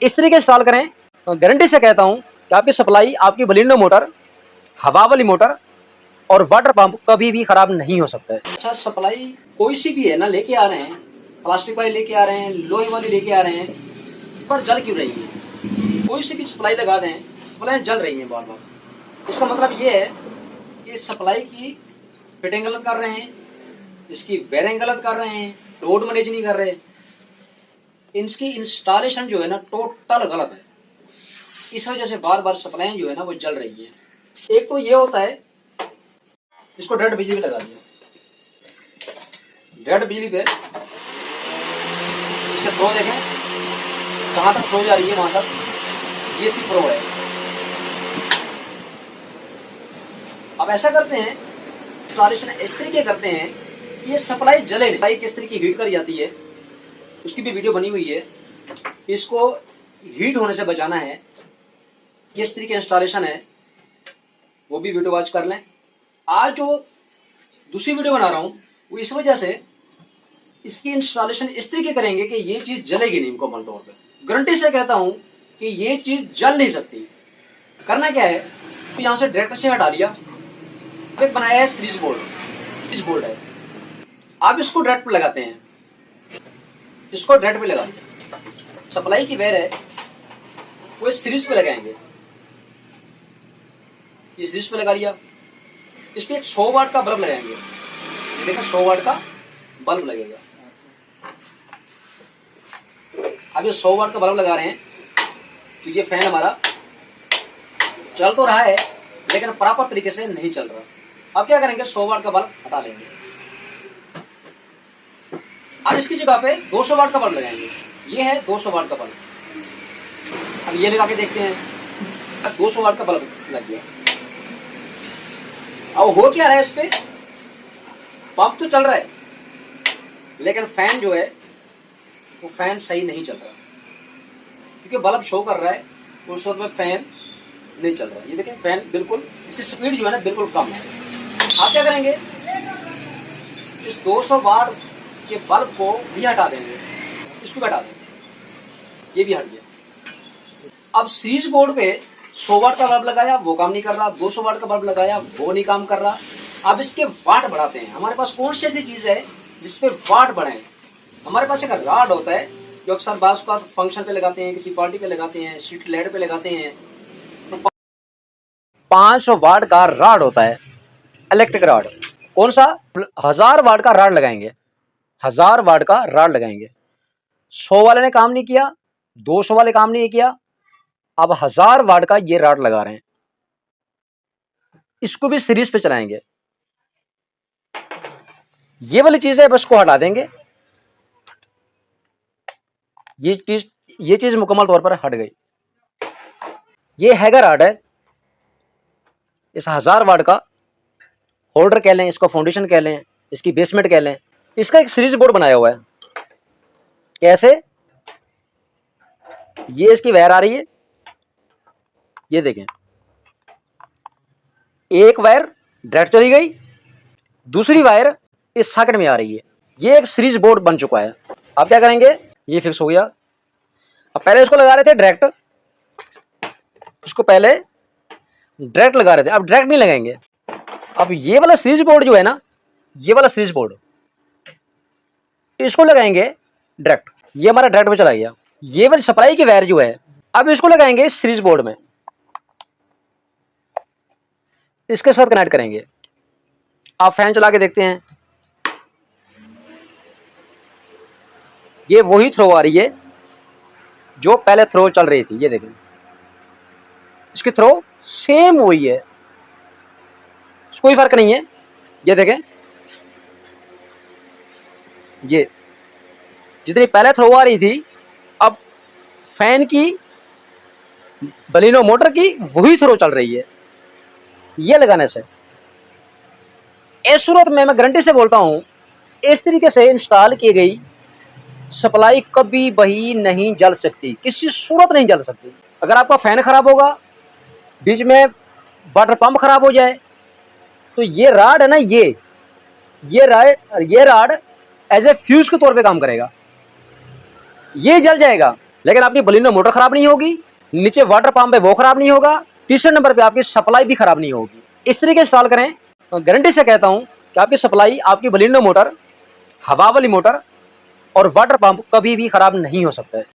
इस तरीके इंस्टॉल करें तो गारंटी से कहता हूं कि आपकी सप्लाई, आपकी बलिनो मोटर, हवा वाली मोटर और वाटर पंप कभी भी खराब नहीं हो सकता है। अच्छा, सप्लाई कोई सी भी है ना, लेके आ रहे हैं, प्लास्टिक वाली लेके आ रहे हैं, लोहे वाली लेके आ रहे हैं, पर जल क्यों रही है? कोई सी भी सप्लाई लगा दें, सप्लाई जल रही है बार बार। इसका मतलब ये है कि सप्लाई की फिटिंग गलत कर रहे हैं, इसकी वायरिंग गलत कर रहे हैं, लोड मैनेज नहीं कर रहे, इनकी इंस्टॉलेशन जो है ना टोटल गलत है। इस वजह से बार बार सप्लाई जो है ना वो जल रही है। एक तो ये होता है, इसको डायरेक्ट बिजली पे लगा दिया, डायरेक्ट बिजली पे, इसके थ्रो देखें कहाँ तक फ्लो जा रही है, वहां तक, ये इसकी फ्लो है। अब ऐसा करते हैं, इंस्टॉलेशन इस तरीके करते हैं कि ये सप्लाई जले नहीं। किस तरीके हीट करी जाती है उसकी भी वीडियो बनी हुई है, इसको हीट होने से बचाना है, किस तरीके इंस्टॉलेशन है वो भी वीडियो वॉच कर लें। आज जो दूसरी वीडियो बना रहा हूं वो इस वजह से, इसकी इंस्टॉलेशन इस तरीके करेंगे कि ये चीज जलेगी नहीं मुकम्मल तौर पे। गारंटी से कहता हूं कि ये चीज जल नहीं सकती। करना क्या है, तो यहां से डायरेक्ट से हटा लिया, एक बनाया है सीरीज बोर्ड, इस बोर्ड है, आप इसको डायरेक्ट पे लगाते हैं, इसको डायरेक्ट पे लगा दिया। सप्लाई की वायर है वो इस सीरीज पे लगाएंगे, ये सीरीज पे लगा लिया। इस पे एक 100 वाट का बल्ब लगाएंगे, ये देखा 100 वाट का बल्ब लगेगा। अब ये 100 वाट का बल्ब लगा रहे हैं तो ये फैन हमारा चल तो रहा है लेकिन प्रॉपर तरीके से नहीं चल रहा। अब क्या करेंगे, 100 वाट का बल्ब हटा लेंगे, अब इसकी जगह पे 200 वाट का बल्ब लगाएंगे। ये है 200 वाट का बल्ब। अब ये लगा के देखते हैं, अब 200 वाट का बल्ब लग गया। अब हो क्या रहा है, इस पे पंप तो चल रहा है लेकिन फैन जो है वो फैन सही नहीं चल रहा, क्योंकि बल्ब शो कर रहा है उस वक्त में फैन नहीं चल रहा। ये देखें फैन बिल्कुल, इसकी स्पीड जो है ना बिल्कुल कम है। आप क्या करेंगे, इस 200 वाट के बल्ब को भी हटा देंगे, इसको भी हटा देंगे, ये भी हट गया। अब सीरीज बोर्ड पे 100 वाट का बल्ब लगाया वो काम नहीं कर रहा, 200 वाट का बल्ब लगाया वो नहीं काम कर रहा। अब इसके वाट बढ़ाते हैं। हमारे पास कौन सी ऐसी चीज है जिसपे वाट बढ़े? हमारे पास एक राड होता है जो अक्सर बास का फंक्शन पे लगाते हैं, किसी पार्टी पे लगाते हैं, स्ट्रीट लाइट पे लगाते हैं। तो 500 वाट का राड होता है, इलेक्ट्रिक राड। कौन सा? 1000 वाट का राड लगाएंगे, 1000 वाट का राड लगाएंगे। 100 वाले ने काम नहीं किया, 200 वाले काम नहीं किया, अब 1000 वाट का ये राड लगा रहे हैं। इसको भी सीरीज पे चलाएंगे, ये वाली चीज है बस को हटा देंगे, ये चीज मुकम्मल तौर पर हट गई। ये हैगा राड है, इस 1000 वाट का होल्डर कह लें, इसको फाउंडेशन कह लें, इसकी बेसमेंट कह लें। इसका एक सीरीज बोर्ड बनाया हुआ है। कैसे? ये इसकी वायर आ रही है, ये देखें, एक वायर डायरेक्ट चली गई, दूसरी वायर इस सॉकेट में आ रही है। ये एक सीरीज बोर्ड बन चुका है। अब क्या करेंगे, ये फिक्स हो गया। अब पहले इसको लगा रहे थे डायरेक्ट, इसको पहले डायरेक्ट लगा रहे थे, अब डायरेक्ट नहीं लगाएंगे। अब ये वाला सीरीज बोर्ड जो है ना, ये वाला सीरीज बोर्ड, इसको लगाएंगे डायरेक्ट। ये हमारा डायरेक्ट में चला गया। ये वाली सप्लाई की वायर जो है, अब इसको लगाएंगे इस सीरीज बोर्ड में, इसके साथ कनेक्ट करेंगे। आप फैन चला के देखते हैं, ये वही थ्रो आ रही है जो पहले थ्रो चल रही थी। ये देखें, इसकी थ्रो सेम वही है, कोई फर्क नहीं है। ये देखें, ये जितनी पहले थ्रो आ रही थी, अब फैन की, बलिनो मोटर की वही थ्रो चल रही है। ये लगाने से इस सूरत में मैं गारंटी से बोलता हूं, इस तरीके से इंस्टॉल की गई सप्लाई कभी भी नहीं जल सकती, किसी सूरत नहीं जल सकती। अगर आपका फैन खराब होगा, बीच में वाटर पंप खराब हो जाए, तो ये राड है ना, ये राड एज ए फ्यूज के तौर पे काम करेगा, ये जल जाएगा लेकिन आपकी बलिनो मोटर खराब नहीं होगी, नीचे वाटर पंप है वो खराब नहीं होगा, तीसरे नंबर पे आपकी सप्लाई भी खराब नहीं होगी। इस तरीके इंस्टॉल करें तो गारंटी से कहता हूं कि आपकी सप्लाई, आपकी बलिनो मोटर, हवा वाली मोटर और वाटर पंप कभी भी खराब नहीं हो सकता है।